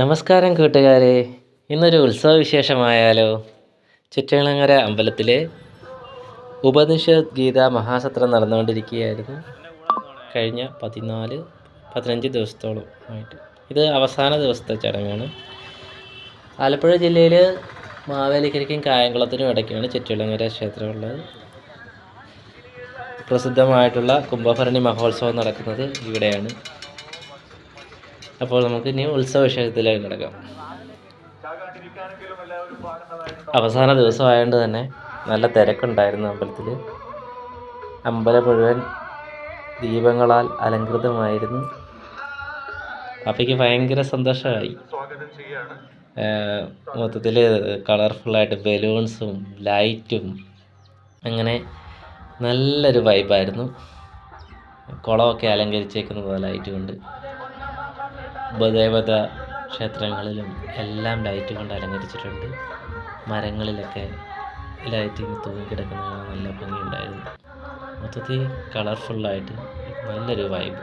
നമസ്കാരം കൂട്ടുകാരെ, ഇന്നൊരു ഉത്സവ വിശേഷമായാലോ. ചിറ്റയളങ്ങര അമ്പലത്തിലെ ഉപനിഷത് ഗീത മഹാസത്രം നടന്നുകൊണ്ടിരിക്കുകയായിരുന്നു കഴിഞ്ഞ 15 ദിവസത്തോളം ആയിട്ട്. ഇത് അവസാന ദിവസത്തെ ചടങ്ങാണ്. ആലപ്പുഴ ജില്ലയിൽ മാവേലിക്കരയ്ക്കും കായംകുളത്തിനും ഇടയ്ക്കാണ് ചിറ്റയളങ്ങര ക്ഷേത്രമുള്ളത്. പ്രസിദ്ധമായിട്ടുള്ള കുംഭഭരണി മഹോത്സവം നടക്കുന്നത് ഇവിടെയാണ്. അപ്പോൾ നമുക്ക് ഇനി ഉത്സവ വിഷയത്തിലേക്ക് കിടക്കാം. അവസാന ദിവസമായതുകൊണ്ട് തന്നെ നല്ല തിരക്കുണ്ടായിരുന്നു അമ്പലത്തിൽ. അമ്പലം മുഴുവൻ ദീപങ്ങളാൽ അലങ്കൃതമായിരുന്നു. അപ്പയ്ക്ക് ഭയങ്കര സന്തോഷമായി. മൊത്തത്തിൽ കളർഫുള്ളായിട്ട് ബലൂൺസും ലൈറ്റും അങ്ങനെ നല്ലൊരു വൈബായിരുന്നു. കുളമൊക്കെ അലങ്കരിച്ചേക്കുന്നത് ലൈറ്റ് കൊണ്ട്. ഉപദേവത ക്ഷേത്രങ്ങളിലും എല്ലാം ലൈറ്റ് കൊണ്ട് അലങ്കരിച്ചിട്ടുണ്ട്. മരങ്ങളിലൊക്കെ ലൈറ്റിങ് തൂങ്ങിക്കിടക്കുന്ന നല്ല ഭംഗിയുണ്ടായിരുന്നു. മൊത്തത്തിൽ കളർഫുള്ളായിട്ട് നല്ലൊരു വൈബ്.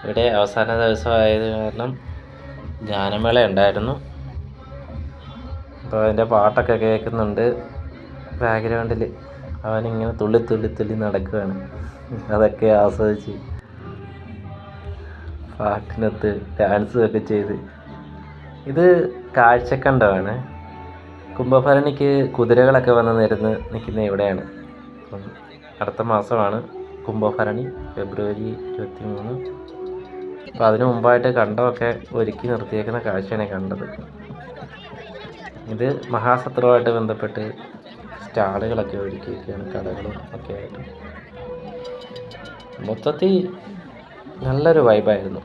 ഇവിടെ അവസാന ദിവസമായത് കാരണം ഗാനമേള ഉണ്ടായിരുന്നു. അപ്പോൾ അതിൻ്റെ പാട്ടൊക്കെ കേൾക്കുന്നുണ്ട് ബാക്ക്ഗ്രൗണ്ടിൽ. അവനിങ്ങനെ തുള്ളി നടക്കുകയാണ്. അതൊക്കെ ആസ്വദിച്ച് പാട്ടിനൊത്ത് ഡാൻസും ഒക്കെ ചെയ്ത്. ഇത് കാഴ്ചക്കണ്ടമാണ്. കുംഭഭരണിക്ക് കുതിരകളൊക്കെ വന്ന് നിൽക്കുന്ന ഇവിടെയാണ്. അപ്പം അടുത്ത മാസമാണ് കുംഭഭരണി, ഫെബ്രുവരി 23. അപ്പോൾ അതിനു മുമ്പായിട്ട് കണ്ടമൊക്കെ ഒരുക്കി നിർത്തിയേക്കുന്ന കാഴ്ചയാണ് കണ്ടത്. ഇത് മഹാസത്രവുമായിട്ട് ബന്ധപ്പെട്ട് സ്റ്റാളുകളൊക്കെ ഒരുക്കിയൊക്കെയാണ്, കടകളും ഒക്കെ ആയിട്ട്. മൊത്തത്തിൽ നല്ലൊരു വൈബായിരുന്നു.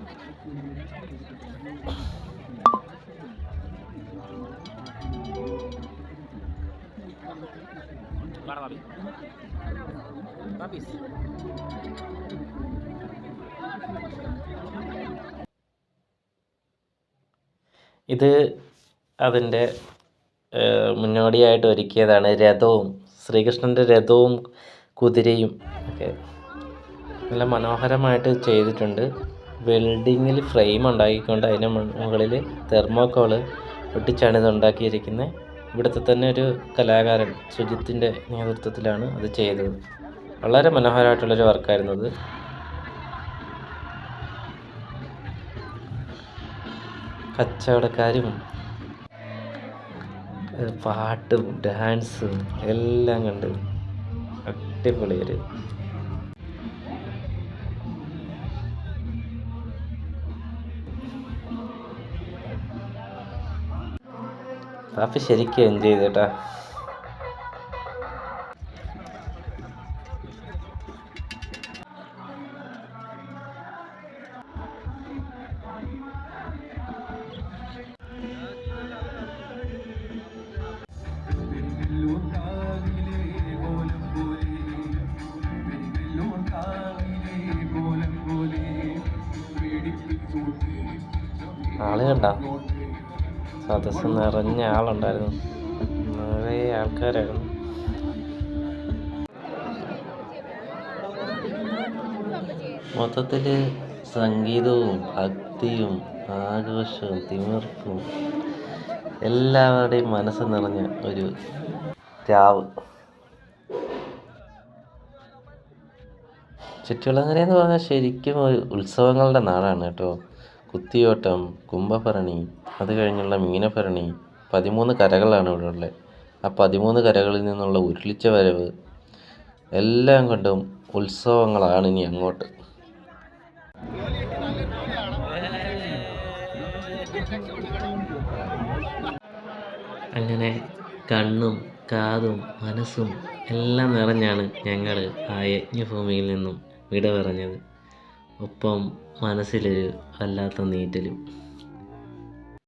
ഇത് അതിൻ്റെ മുന്നോടിയായിട്ട് ഒരുക്കിയതാണ്. രഥവും, ശ്രീകൃഷ്ണൻ്റെ രഥവും കുതിരയും ഒക്കെ നല്ല മനോഹരമായിട്ട് ചെയ്തിട്ടുണ്ട്. വെൽഡിങ്ങിൽ ഫ്രെയിം ഉണ്ടാക്കിക്കൊണ്ട് അതിന് മുകളിൽ തെർമോക്കോള് ഒട്ടിച്ചാണ് ഇത് ഉണ്ടാക്കിയിരിക്കുന്നത്. ഇവിടുത്തെ തന്നെ ഒരു കലാകാരൻ സുജിത്തിൻ്റെ നേതൃത്വത്തിലാണ് അത് ചെയ്തത്. വളരെ മനോഹരമായിട്ടുള്ളൊരു വർക്കായിരുന്നു അത്. കച്ചവടക്കാരും പാട്ടും ഡാൻസും എല്ലാം കണ്ട് അടിപൊളിയൊരു. പാപ്പി ശരിക്കും എൻജോയ് ചെയ്തേട്ടാ. ആള് കണ്ട സദസ്സ് നിറഞ്ഞ ആളുണ്ടായിരുന്നു. നിറയെ ആൾക്കാരായിരുന്നു. മൊത്തത്തിൽ സംഗീതവും ഭക്തിയും ആഘോഷവും തിമിർപ്പും എല്ലാവരുടെയും മനസ്സ് നിറഞ്ഞ ഒരു രാവ്. ചിറ്റയളങ്ങര എന്ന് പറഞ്ഞാൽ ശരിക്കും ഒരു ഉത്സവങ്ങളുടെ നാടാണ് കേട്ടോ. കുത്തിയോട്ടം, കുംഭഭരണി, അത് കഴിഞ്ഞുള്ള മീനഭരണി, 13 കരകളാണ് ഇവിടെ ഉള്ളത്. ആ 13 കരകളിൽ നിന്നുള്ള ഉരുളിച്ച വരവ് എല്ലാം കൊണ്ടും ഉത്സവങ്ങളാണ് ഇനി അങ്ങോട്ട്. അങ്ങനെ കണ്ണും കാതും മനസ്സും എല്ലാം നിറഞ്ഞാണ് ഞങ്ങൾ ആ യജ്ഞഭൂമിയിൽ നിന്നും വിട പറഞ്ഞത്. ഒപ്പം മനസ്സിലൊരു വല്ലാത്ത നീറ്റലും.